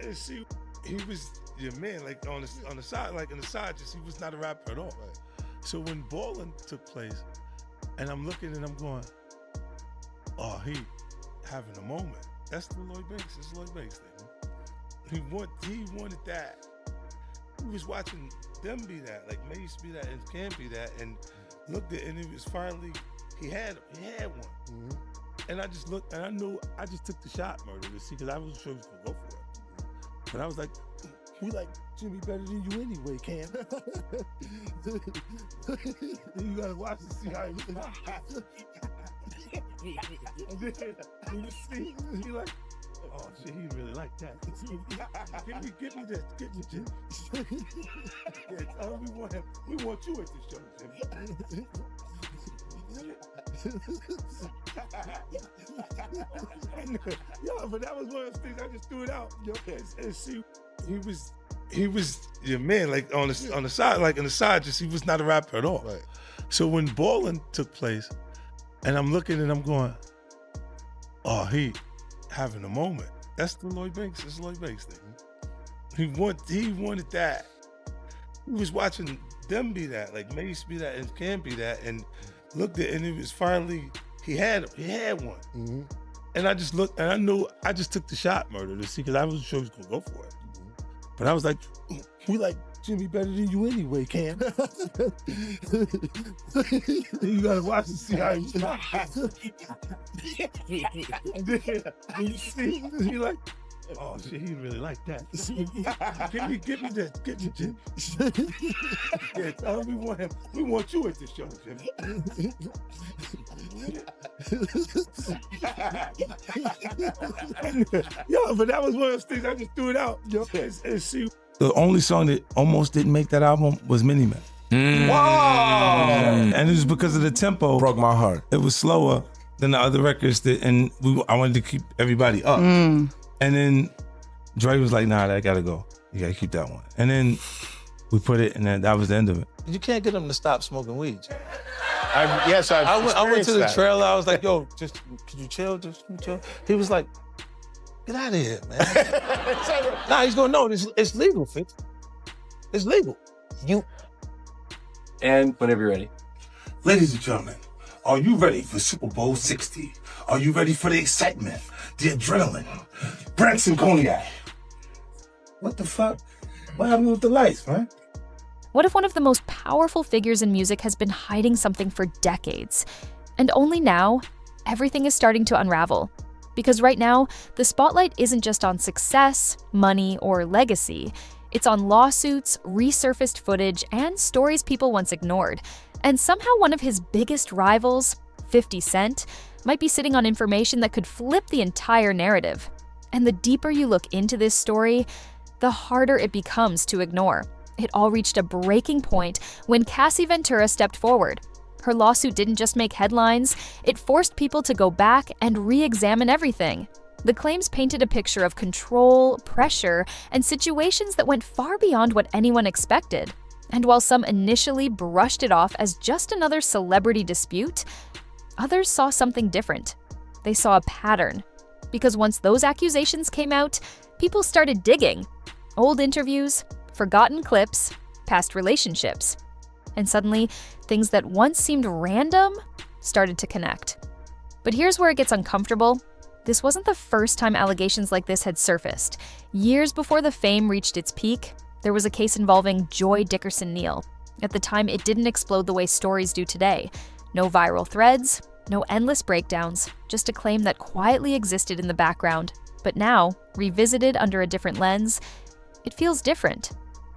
And see, he was your man, like on the side, like in the side, just he was not a rapper at all. Right. So when Ballin' took place, and I'm looking and I'm going, oh, he having a moment. That's the Lloyd Banks. It's Lloyd Banks thing. He wanted that. He was watching them be that, like Mace be that, and Cam be that, and looked at, and it was finally he had one. Mm-hmm. And I just looked, and I knew I just took the shot, murder, to see, because I wasn't sure he was gonna go for it. But I was like, we like Jimmy better than you anyway, Cam. You gotta watch and see how he and then you see, he like, oh shit, he really like that. Give me this, Jimmy. Yeah, we want you at the show, Jimmy. Yo, but that was one of those things I just threw it out. And see, he was your man, like on the side, like in the side, just he was not a rapper at all. Right. So when Ballin' took place, and I'm looking and I'm going, oh, he having a moment. That's the Lloyd Banks. It's Lloyd Banks thing. He wanted that. He was watching them be that, like Mace be that, and Cam be that, and looked at, and it was finally he had one. Mm-hmm. And I just looked, and I knew I just took the shot, murder, to see, because I wasn't sure he was gonna go for it. Mm-hmm. But I was like, we like Jimmy better than you anyway, Cam. You gotta watch and see how he and then you see, he like, oh shit, he really like that. Give me this, Jimmy. Yeah, tell him we want you at the show, Jimmy. Yo, but that was one of those things I just threw it out. And see, the only song that almost didn't make that album was Mini Man. Wow! And it was because of the tempo. Broke my heart. It was slower than the other records, and I wanted to keep everybody up. And then Dre was like, nah, that gotta go. You gotta keep that one. And then we put it, and then that was the end of it. You can't get them to stop smoking weed. I went to the trailer. I was like, yo, could you chill? Just chill. He was like, get out of here, man. Nah, he's going, no, it's legal, Fitz. It's legal. And whenever you're ready. Ladies and gentlemen, are you ready for Super Bowl 60? Are you ready for the excitement, the adrenaline? Braxton Cognac. What the fuck? What happened with the lights, man? What if one of the most powerful figures in music has been hiding something for decades? And only now, everything is starting to unravel. Because right now, the spotlight isn't just on success, money, or legacy. It's on lawsuits, resurfaced footage, and stories people once ignored. And somehow one of his biggest rivals, 50 Cent, might be sitting on information that could flip the entire narrative. And the deeper you look into this story, the harder it becomes to ignore. It all reached a breaking point when Cassie Ventura stepped forward. Her lawsuit didn't just make headlines, it forced people to go back and re-examine everything. The claims painted a picture of control, pressure, and situations that went far beyond what anyone expected. And while some initially brushed it off as just another celebrity dispute, others saw something different. They saw a pattern. Because once those accusations came out, people started digging. Old interviews, forgotten clips, past relationships. And suddenly, things that once seemed random started to connect. But here's where it gets uncomfortable. This wasn't the first time allegations like this had surfaced. Years before the fame reached its peak, there was a case involving Joy Dickerson-Neal. At the time, it didn't explode the way stories do today. No viral threads, no endless breakdowns, just a claim that quietly existed in the background. But now, revisited under a different lens, it feels different.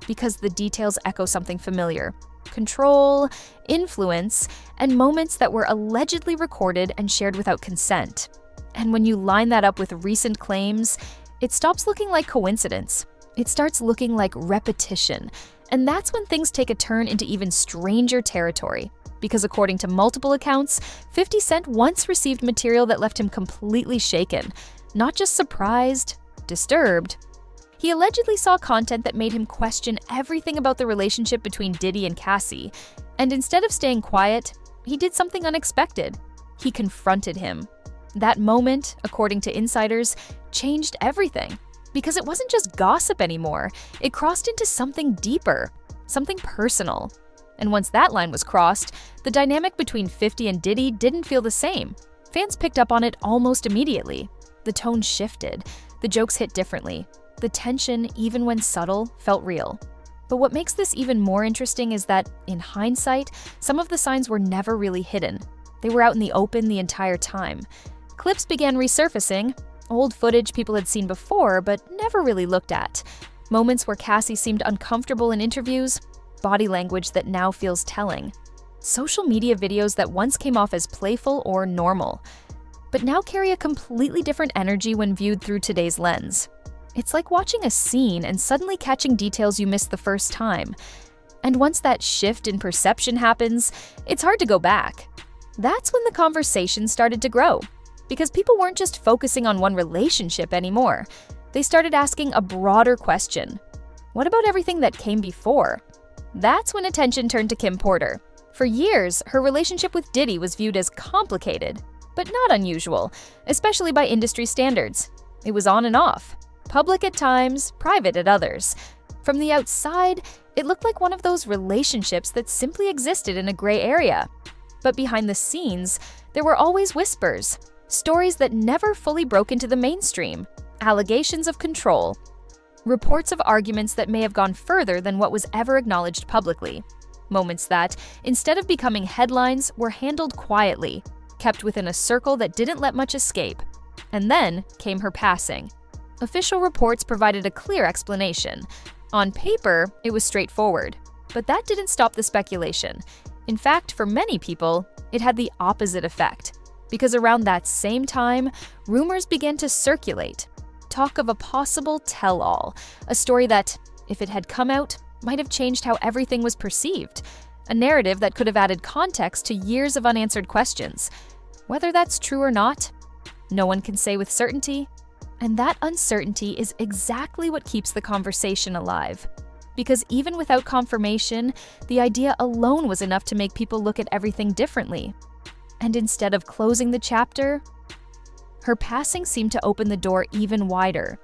Because the details echo something familiar. Control, influence, and moments that were allegedly recorded and shared without consent. And when you line that up with recent claims, it stops looking like coincidence. It starts looking like repetition. And that's when things take a turn into even stranger territory. Because according to multiple accounts, 50 Cent once received material that left him completely shaken. Not just surprised, disturbed. He allegedly saw content that made him question everything about the relationship between Diddy and Cassie. And instead of staying quiet, he did something unexpected. He confronted him. That moment, according to insiders, changed everything. Because it wasn't just gossip anymore, it crossed into something deeper, something personal. And once that line was crossed, the dynamic between 50 and Diddy didn't feel the same. Fans picked up on it almost immediately. The tone shifted, the jokes hit differently. The tension, even when subtle, felt real. But what makes this even more interesting is that, in hindsight, some of the signs were never really hidden. They were out in the open the entire time. Clips began resurfacing, old footage people had seen before but never really looked at. Moments where Cassie seemed uncomfortable in interviews, body language that now feels telling. Social media videos that once came off as playful or normal, but now carry a completely different energy when viewed through today's lens. It's like watching a scene and suddenly catching details you missed the first time. And once that shift in perception happens, it's hard to go back. That's when the conversation started to grow, because people weren't just focusing on one relationship anymore. They started asking a broader question. What about everything that came before? That's when attention turned to Kim Porter. For years, her relationship with Diddy was viewed as complicated, but not unusual, especially by industry standards. It was on and off. Public at times, private at others. From the outside, it looked like one of those relationships that simply existed in a gray area. But behind the scenes, there were always whispers, stories that never fully broke into the mainstream, allegations of control, reports of arguments that may have gone further than what was ever acknowledged publicly, moments that, instead of becoming headlines, were handled quietly, kept within a circle that didn't let much escape. And then came her passing. Official reports provided a clear explanation. On paper, it was straightforward, but that didn't stop the speculation. In fact, for many people, it had the opposite effect, because around that same time, rumors began to circulate. Talk of a possible tell-all, a story that, if it had come out, might have changed how everything was perceived, a narrative that could have added context to years of unanswered questions. Whether that's true or not, no one can say with certainty. And that uncertainty is exactly what keeps the conversation alive. Because even without confirmation, the idea alone was enough to make people look at everything differently. And instead of closing the chapter, her passing seemed to open the door even wider.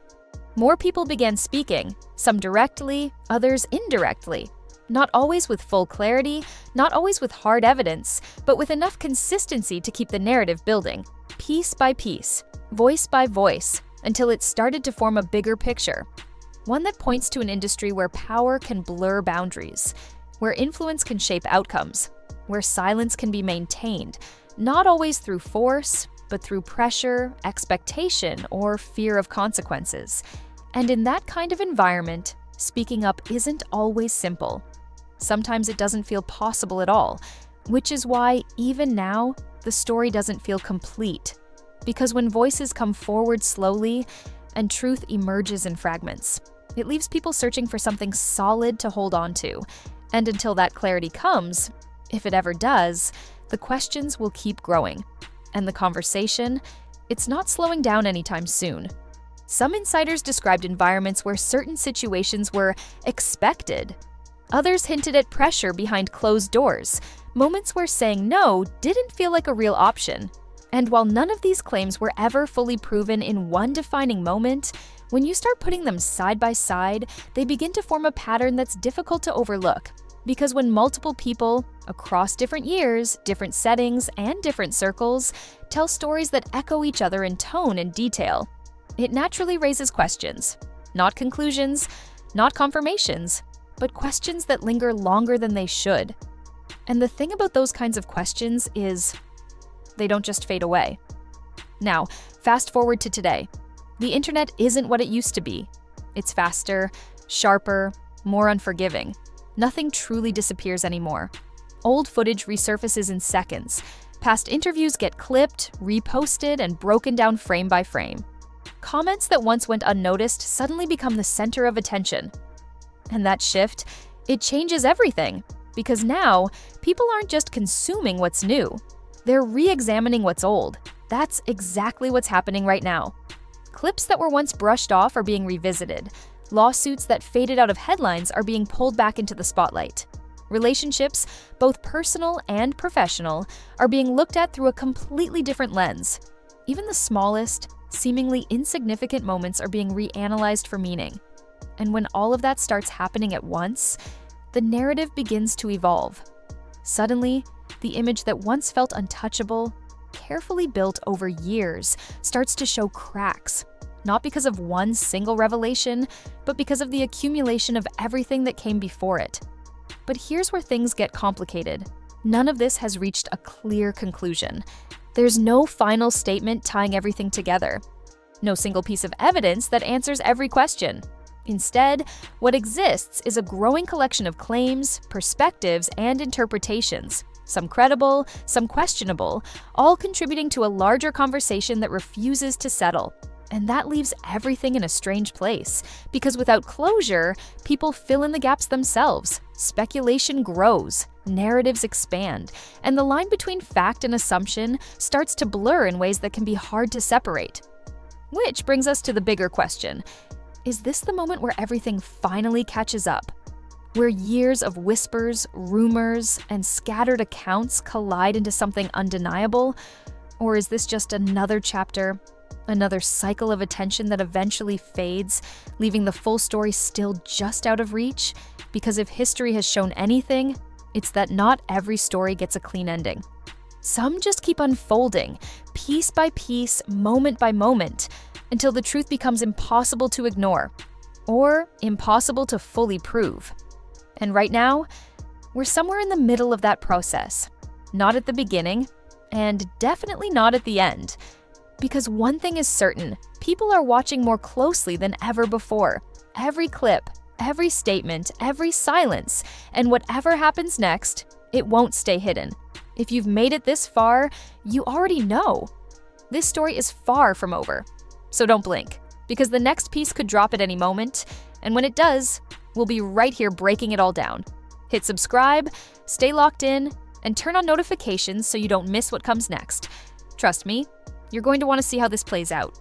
More people began speaking, some directly, others indirectly. Not always with full clarity, not always with hard evidence, but with enough consistency to keep the narrative building, piece by piece, voice by voice, until it started to form a bigger picture. One that points to an industry where power can blur boundaries, where influence can shape outcomes, where silence can be maintained, not always through force, but through pressure, expectation, or fear of consequences. And in that kind of environment, speaking up isn't always simple. Sometimes it doesn't feel possible at all, which is why, even now, the story doesn't feel complete. Because when voices come forward slowly and truth emerges in fragments, it leaves people searching for something solid to hold on to. And until that clarity comes, if it ever does, the questions will keep growing. And the conversation, it's not slowing down anytime soon. Some insiders described environments where certain situations were expected. Others hinted at pressure behind closed doors, moments where saying no didn't feel like a real option. And while none of these claims were ever fully proven in one defining moment, when you start putting them side by side, they begin to form a pattern that's difficult to overlook. Because when multiple people, across different years, different settings, and different circles, tell stories that echo each other in tone and detail, it naturally raises questions. Not conclusions, not confirmations, but questions that linger longer than they should. And the thing about those kinds of questions is, they don't just fade away. Now, fast forward to today. The internet isn't what it used to be. It's faster, sharper, more unforgiving. Nothing truly disappears anymore. Old footage resurfaces in seconds. Past interviews get clipped, reposted, and broken down frame by frame. Comments that once went unnoticed suddenly become the center of attention. And that shift, it changes everything. Because now, people aren't just consuming what's new. They're re-examining what's old. That's exactly what's happening right now. Clips that were once brushed off are being revisited. Lawsuits that faded out of headlines are being pulled back into the spotlight. Relationships, both personal and professional, are being looked at through a completely different lens. Even the smallest, Seemingly insignificant moments are being reanalyzed for meaning. And when all of that starts happening at once, the narrative begins to evolve. Suddenly, the image that once felt untouchable, carefully built over years, starts to show cracks, not because of one single revelation, but because of the accumulation of everything that came before it. But here's where things get complicated. None of this has reached a clear conclusion. There's no final statement tying everything together. No single piece of evidence that answers every question. Instead, what exists is a growing collection of claims, perspectives, and interpretations, some credible, some questionable, all contributing to a larger conversation that refuses to settle. And that leaves everything in a strange place, because without closure, people fill in the gaps themselves. Speculation grows, narratives expand, and the line between fact and assumption starts to blur in ways that can be hard to separate. Which brings us to the bigger question. Is this the moment where everything finally catches up? Where years of whispers, rumors, and scattered accounts collide into something undeniable? Or is this just another chapter, another cycle of attention that eventually fades, leaving the full story still just out of reach? Because if history has shown anything, it's that not every story gets a clean ending. Some just keep unfolding, piece by piece, moment by moment, until the truth becomes impossible to ignore, or impossible to fully prove. And right now, we're somewhere in the middle of that process. Not at the beginning, and definitely not at the end. Because one thing is certain, people are watching more closely than ever before. Every clip, every statement, every silence, and whatever happens next, it won't stay hidden. If you've made it this far, you already know. This story is far from over. So don't blink, because the next piece could drop at any moment, and when it does, we'll be right here breaking it all down. Hit subscribe, stay locked in, and turn on notifications so you don't miss what comes next. Trust me, you're going to want to see how this plays out.